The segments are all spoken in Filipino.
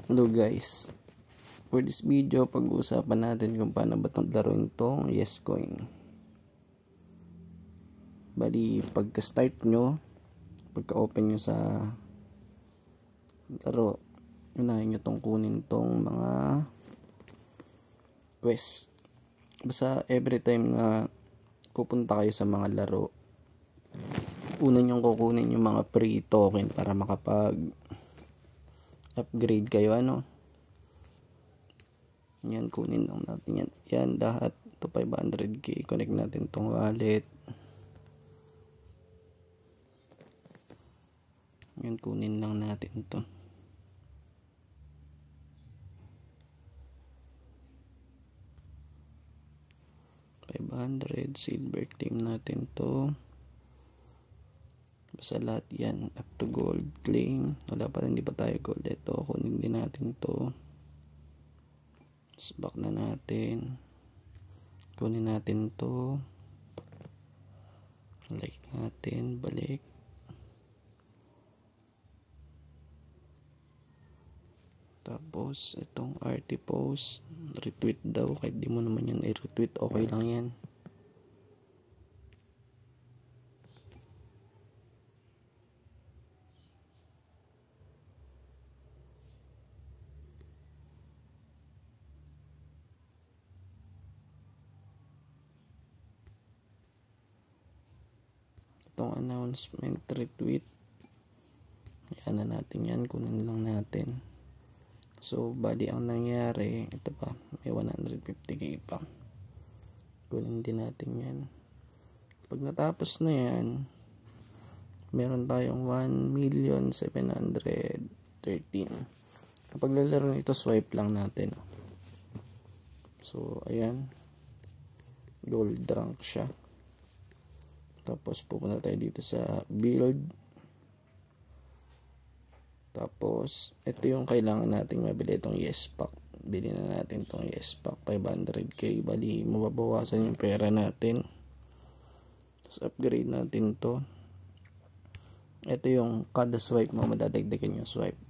Hello guys, for this video pag-uusapan natin kung paano ba itong laruin itong Yes Coin. Bali pagka start nyo, pagka open nyo sa laro, unahin nyo itong kunin itong mga quest. Basta every time na pupunta kayo sa mga laro, una nyo kukunin yung mga free token para makapag upgrade kayo. Yan, kunin lang natin yan. Yan lahat to 500k. Connect natin tong wallet. Yan, kunin lang natin to. $500 silver, claim natin to. Basta lahat yan up to gold, claim. Wala pa, hindi pa tayo gold. Ito, kunin din natin to. Back na natin. Kunin natin to. Like natin, balik. Tapos itong RT post, retweet daw. Kahit di mo naman yan i-retweet, okay lang yan. Itong announcement, retweet, yan na natin yan, kunin lang natin. So bali ang nangyari, ito pa, may 150k pa, kunin din natin yan. Pag natapos na yan, meron tayong 1,713,000. kapag lalaro nito, swipe lang natin. So ayan, gold rank siya. Tapos pupunta tayo dito sa build. Tapos ito yung kailangan nating mabili, itong yes pack. Bili na natin itong yes pack, 500k. Bali mababawasan yung pera natin. Tapos upgrade natin to. Ito yung kada swipe mo, madadagdagan yung swipe.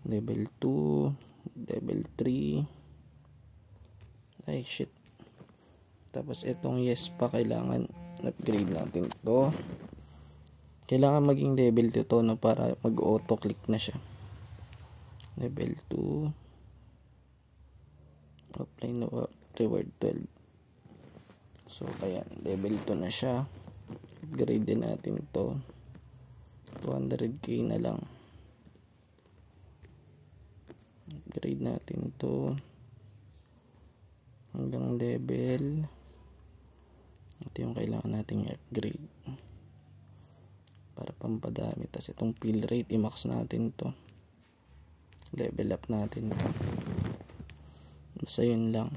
Level 2, level 3. Ay shit. Tapos itong yes pack, kailangan upgrade natin to. Kailangan maging level 2 to, no, para mag auto click na siya. Level 2 apply no reward 12. So ayan, level 2 na siya. Upgrade din natin to, 200k na lang. Upgrade natin to hanggang level. Ito yung kailangan nating upgrade para pampadami. Tapos itong fill rate, i-max natin to, level up natin to. Basta yun lang.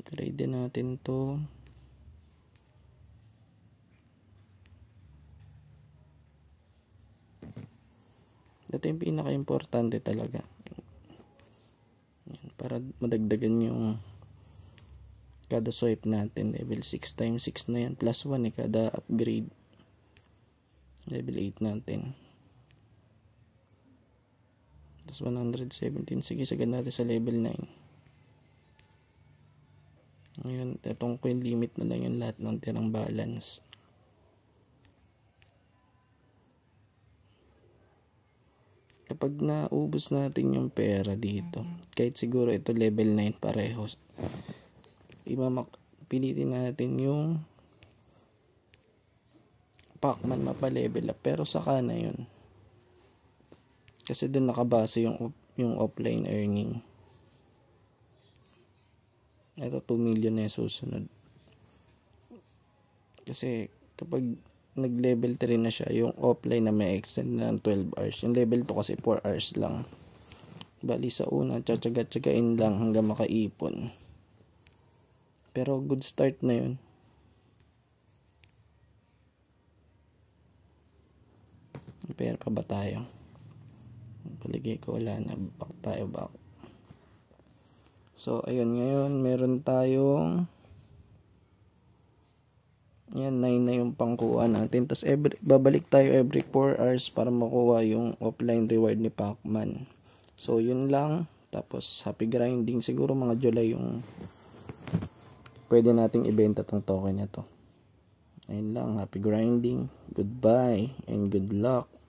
Upgrade din natin to. Ito yung pinaka-importante talaga, para madagdagan yung kada swipe natin. Level 6 times 6 na yan, plus 1 kada upgrade. Level 8 natin. Tapos 117. Sige, sagad natin sa level 9. Ngayon, itong coin limit na lang yung lahat ng tirang balance. Kapag naubos natin yung pera dito, kahit siguro ito level 9 parehos, pilitin natin yung Pacman mapa-level up, pero saka na yun. Kasi doon nakabase yung offline earning. Ito 2 million na yung susunod. Kasi kapag nag-level 3 na siya, yung offline na may extend na 12 hours. Yung level 2 kasi 4 hours lang. Bali sa una, tsatsaga-tsagain lang hanggang makaipon. Pero good start na yun. Pera pa ba tayo? Paligay ko, wala na. Back tayo, back. So ayun, ngayon meron tayong Yan, 9 na yung pangkuha natin. Tapos babalik tayo every 4 hours para makuha yung offline reward ni Pacman. So, yun lang. Tapos, happy grinding. Siguro mga July yung pwede nating ibenta tong token na to. Ayun lang. Happy grinding. Goodbye and good luck.